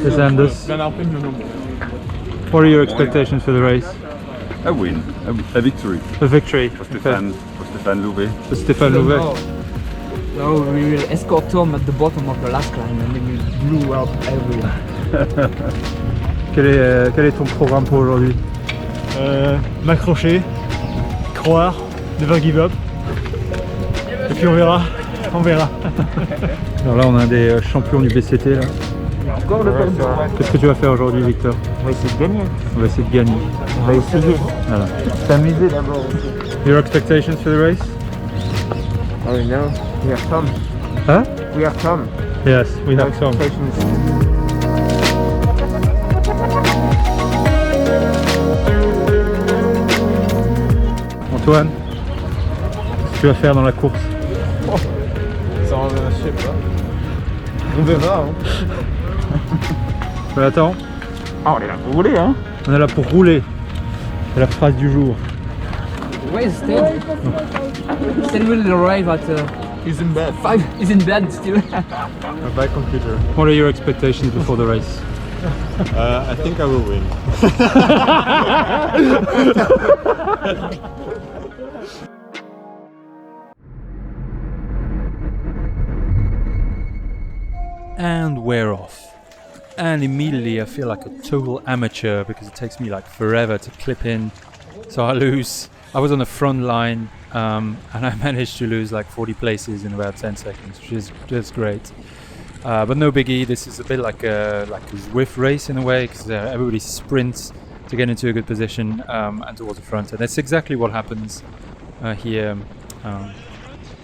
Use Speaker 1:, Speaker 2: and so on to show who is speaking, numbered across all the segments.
Speaker 1: Yes, Anders. What are your expectations for the race?
Speaker 2: A win, a victory.
Speaker 1: A victory.
Speaker 2: For Stéphane Louvet.
Speaker 1: For Stéphane Louvet.
Speaker 3: No, we will escort Tom at the bottom of the last climb and then we blew up everywhere.
Speaker 1: Quel est ton programme pour aujourd'hui?
Speaker 4: M'accrocher, croire, never give up. Et puis on verra.
Speaker 1: Alors là on a un des champions du BCT là.
Speaker 3: Encore le peloton.
Speaker 1: Qu'est-ce que tu vas faire aujourd'hui, Victor?
Speaker 3: On va essayer de gagner.
Speaker 1: On va essayer de gagner.
Speaker 3: On va essayer.
Speaker 1: Voilà.
Speaker 3: S'amuser d'abord.
Speaker 1: Your expectations for the race?
Speaker 3: Oh no, we have Tom.
Speaker 1: Huh?
Speaker 3: We have Tom.
Speaker 1: Yes, we have some. Antoine, qu'est-ce que tu vas faire dans la course?
Speaker 4: Ça je sais pas. On verra. Hein.
Speaker 1: Mais attends,
Speaker 3: Ah, on est là pour rouler, hein.
Speaker 1: on est là pour rouler. C'est la phrase du jour.
Speaker 3: Where is Stan? Stan will arrive at
Speaker 4: He's in bed.
Speaker 3: 5. He's in bed still.
Speaker 4: A bad computer.
Speaker 1: What are your expectations before the race?
Speaker 4: I think I will win.
Speaker 1: And we're off. And immediately I feel like a total amateur because it takes me like forever to clip in. So I lose. I was on the front line and I managed to lose like 40 places in about 10 seconds, which is just great. But no biggie. This is a bit like a Zwift race in a way because everybody sprints to get into a good position and towards the front. And that's exactly what happens here.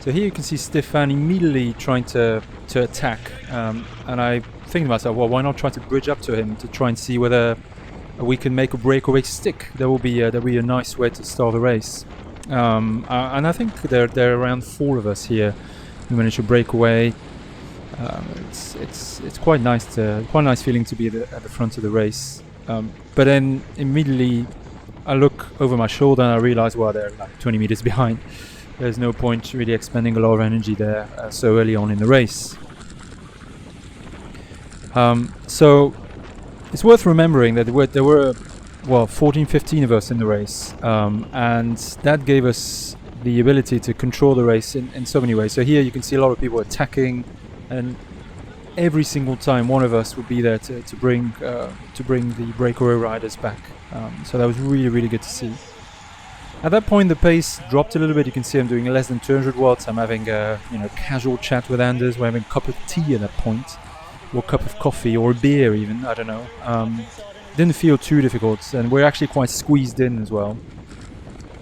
Speaker 1: So here you can see Stéphane immediately trying to attack, and I think to myself, well, why not try to bridge up to him to try and see whether we can make a breakaway stick. That will be a nice way to start the race. And I think there are around 4 of us here who managed to break away. It's quite nice feeling to be at the front of the race. But then immediately I look over my shoulder and I realize, well, they're like 20 meters behind. There's no point really expending a lot of energy there so early on in the race. So it's worth remembering that there were 14, 15 of us in the race, and that gave us the ability to control the race in so many ways. So here you can see a lot of people attacking, and every single time one of us would be there to bring the breakaway riders back. So that was really, really good to see. At that point the pace dropped a little bit. You can see I'm doing less than 200 watts. I'm having a casual chat with Anders. We're having a cup of tea at that point, or a cup of coffee, or a beer even, I don't know. Didn't feel too difficult, and we're actually quite squeezed in as well.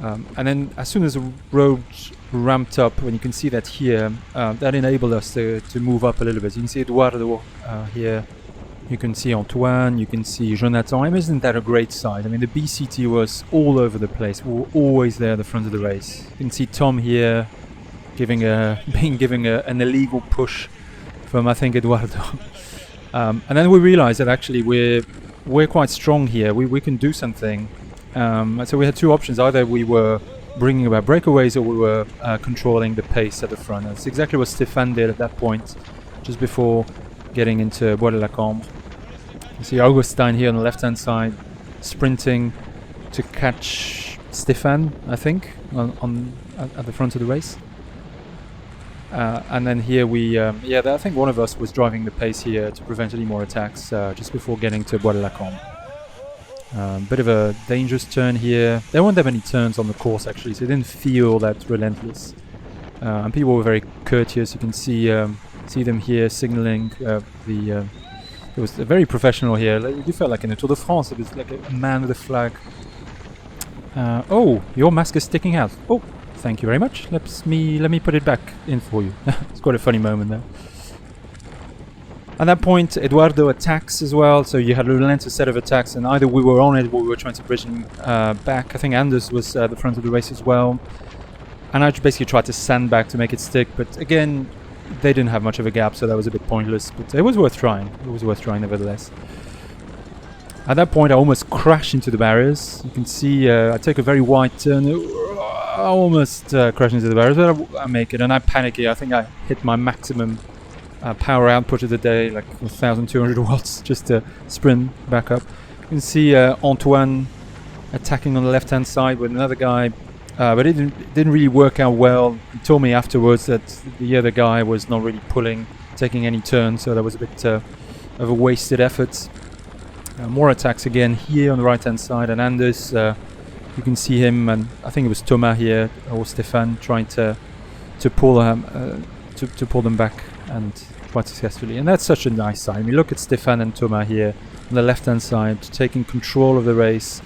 Speaker 1: And then as soon as the road ramped up, and you can see that here, that enabled us to move up a little bit. You can see Eduardo here. You can see Antoine, you can see Jonathan. And isn't that a great sight? I mean, the BCT was all over the place. We were always there at the front of the race. You can see Tom here giving an illegal push from, I think, Eduardo. And then we realized that actually we're quite strong here. We can do something. So we had 2 options. Either we were bringing about breakaways or we were controlling the pace at the front. That's exactly what Stéphane did at that point, just before getting into Bois de la Cambre. You see Augustin here on the left hand side sprinting to catch Stéphane, I think, at the front of the race. And then here I think one of us was driving the pace here to prevent any more attacks just before getting to Bois de la Cambre. Bit of a dangerous turn here. There weren't that many turns on the course actually, so it didn't feel that relentless. And people were very courteous. You can see them here signaling. It was very professional here. You felt like in the Tour de France. It was like a man with a flag. Oh, your mask is sticking out. Oh, thank you very much. Let me put it back in for you. It's quite a funny moment there. At that point, Eduardo attacks as well. So you had a relentless set of attacks, and either we were on it or we were trying to bridge him back. I think Anders was at the front of the race as well. And I basically tried to sandbag to make it stick, but again, they didn't have much of a gap, so that was a bit pointless, but it was worth trying. It was worth trying nevertheless. At that point I almost crashed into the barriers. You can see I take a very wide turn. I almost crash into the barriers, but I make it, and I panic here. I think I hit my maximum power output of the day, like 1,200 watts, just to sprint back up. You can see Antoine attacking on the left-hand side with another guy, but it didn't really work out well. He told me afterwards that the other guy was not really taking any turns, so that was a bit of a wasted effort. More attacks again here on the right-hand side, and Anders, you can see him, and I think it was Thomas here or Stéphane trying to pull them back, and quite successfully. And that's such a nice sign. We look at Stéphane and Thomas here on the left-hand side, taking control of the race,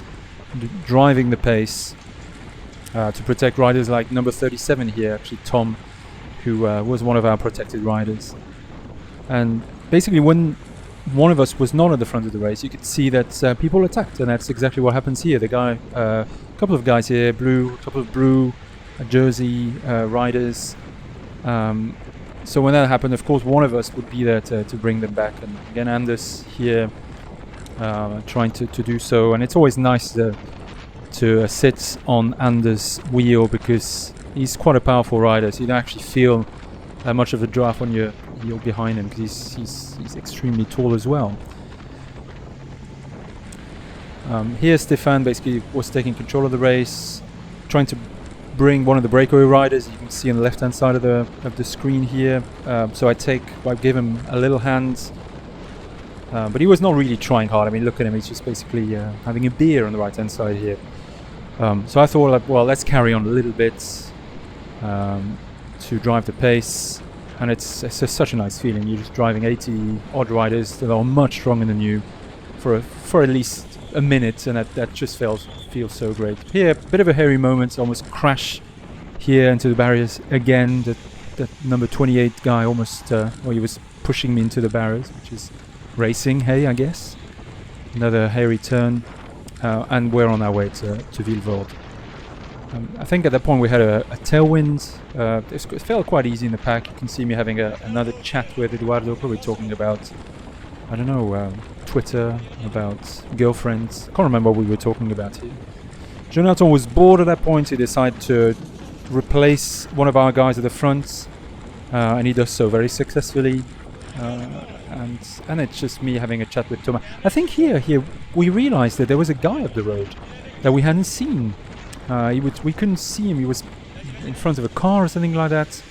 Speaker 1: driving the pace to protect riders like number 37 here, actually Tom, who was one of our protected riders. And basically, when one of us was not at the front of the race, you could see that people attacked, and that's exactly what happens here. The guy, a couple of guys here, a couple of blue jersey riders. So when that happened, of course, one of us would be there to bring them back. And again, Anders here trying to do so. And it's always nice to sit on Anders' wheel, because he's quite a powerful rider, so you don't actually feel much of a draft when you're behind him, because he's extremely tall as well. Here Stéphane basically was taking control of the race, trying to bring one of the breakaway riders. You can see on the left hand side of the screen here. So I gave him a little hand, but he was not really trying hard. I mean, look at him, he's just basically having a beer on the right hand side here. So I thought, like, well, let's carry on a little bit to drive the pace. And it's just such a nice feeling. You're just driving 80 odd riders that are much stronger than you for at least a minute, and that just feels so great. Here, a bit of a hairy moment, almost crash here into the barriers again. That number 28 guy almost, he was pushing me into the barriers, which is racing, hey, I guess. Another hairy turn, and we're on our way to Villevorde. I think at that point we had a tailwind. It felt quite easy in the pack. You can see me having another chat with Eduardo, probably talking about, I don't know, Twitter, about girlfriends. I can't remember what we were talking about here. Jonathan was bored at that point. He decided to replace one of our guys at the front, and he does so very successfully. And it's just me having a chat with Thomas. I think here we realized that there was a guy up the road that we hadn't seen. We couldn't see him. He was in front of a car or something like that,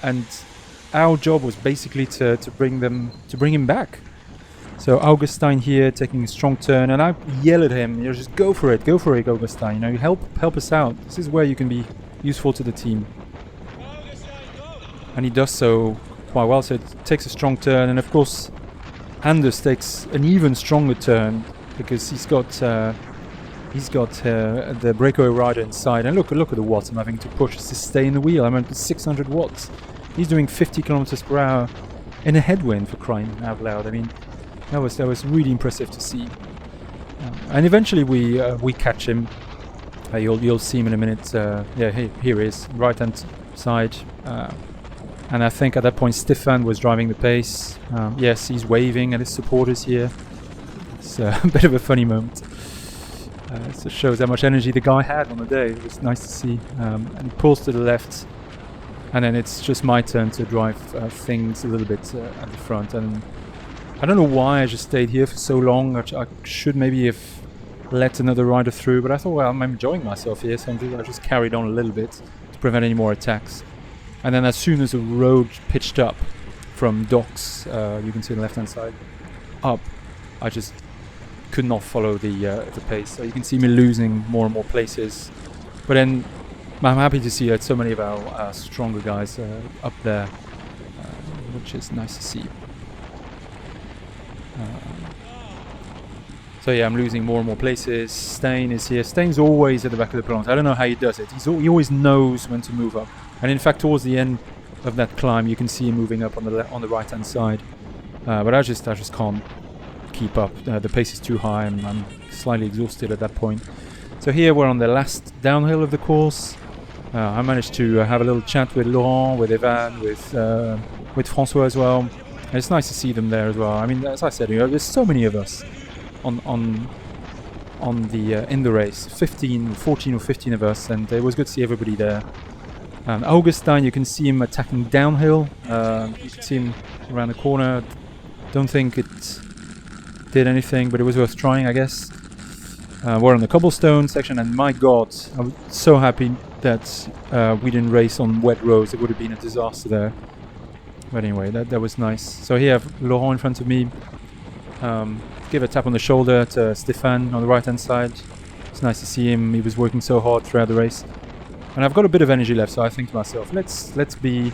Speaker 1: and our job was basically to bring him back. So Augustin here taking a strong turn, and I yell at him, just go for it, Augustin. Help us out. This is where you can be useful to the team. And he does so quite well. So it takes a strong turn, and of course, Anders takes an even stronger turn, because he's got the breakaway rider inside. And look at the watts I'm having to push to stay in the wheel. I'm at 600 watts. He's doing 50 kilometers per hour in a headwind, for crying out loud. I mean, that was really impressive to see. And eventually we catch him. You'll see him in a minute. Here he is, right hand side. And I think at that point Stéphane was driving the pace. Yes, he's waving at his supporters here. It's a bit of a funny moment. So it shows how much energy the guy had on the day. It was nice to see. And he pulls to the left, and then it's just my turn to drive things a little bit at the front. And I don't know why I just stayed here for so long. I should maybe have let another rider through, but I thought, well, I'm enjoying myself here, so I just carried on a little bit to prevent any more attacks. And then as soon as the road pitched up from docks, you can see on the left hand side, up, I just could not follow the pace. So you can see me losing more and more places. But then I'm happy to see that so many of our stronger guys up there, which is nice to see. So yeah, I'm losing more and more places. Stein is here. Stein's always at the back of the peloton. I don't know how he does it. He always knows when to move up. And in fact, towards the end of that climb, you can see him moving up on the right hand side. But I just can't keep up. The pace is too high, and I'm slightly exhausted at that point. So here we're on the last downhill of the course. I managed to have a little chat with Laurent, with Evan, with François as well. And it's nice to see them there as well. I mean, as I said, there's so many of us on the in the race, 14 or 15 of us, and it was good to see everybody there. Augustine, you can see him attacking downhill. You can see him around the corner. Don't think it did anything, but it was worth trying, I guess. We're on the cobblestone section, and my god, I was so happy that we didn't race on wet roads. It would have been a disaster there. But anyway, that was nice. So here I have Laurent in front of me. Give a tap on the shoulder to Stéphane on the right hand side. It's nice to see him. He was working so hard throughout the race. And I've got a bit of energy left, so I think to myself, let's be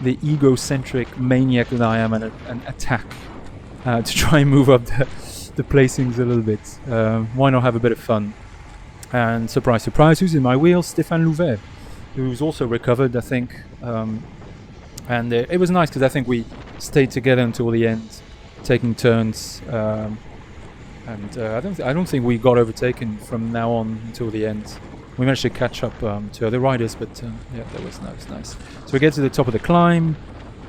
Speaker 1: the egocentric maniac that I am and attack to try and move up the placings a little bit. Why not have a bit of fun? And surprise, surprise, who's in my wheels? Stéphane Louvet, who's also recovered, I think. And it was nice because I think we stayed together until the end, taking turns. And I don't think we got overtaken from now on until the end. We managed to catch up to other riders, but yeah, that was nice. So we get to the top of the climb,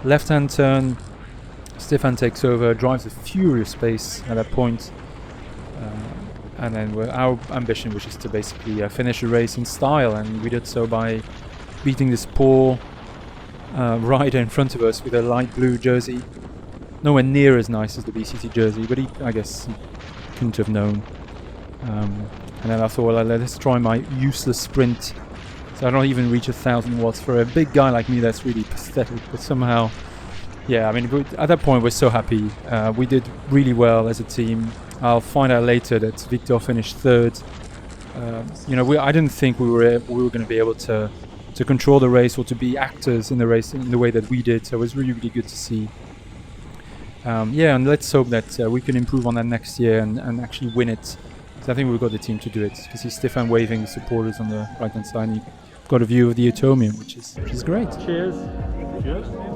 Speaker 1: left-hand turn. Stéphane takes over, drives a furious pace at that point. And then our ambition, which is to basically finish the race in style, and we did so by beating this poor rider in front of us with a light blue jersey. Nowhere near as nice as the BCC jersey, but I guess he couldn't have known. And then I thought, well, let's try my useless sprint. So I don't even reach 1,000 watts. For a big guy like me, that's really pathetic. But somehow, yeah, I mean, at that point, we're so happy. We did really well as a team. I'll find out later that Victor finished third. You know, I didn't think we were going to be able to control the race or to be actors in the race in the way that we did. So it was really, really good to see. Yeah, and let's hope that we can improve on that next year and actually win it. So I think we've got the team to do it. You see Stéphane waving the supporters on the right-hand side. And you've got a view of the Atomium, which is great.
Speaker 4: Cheers. Cheers.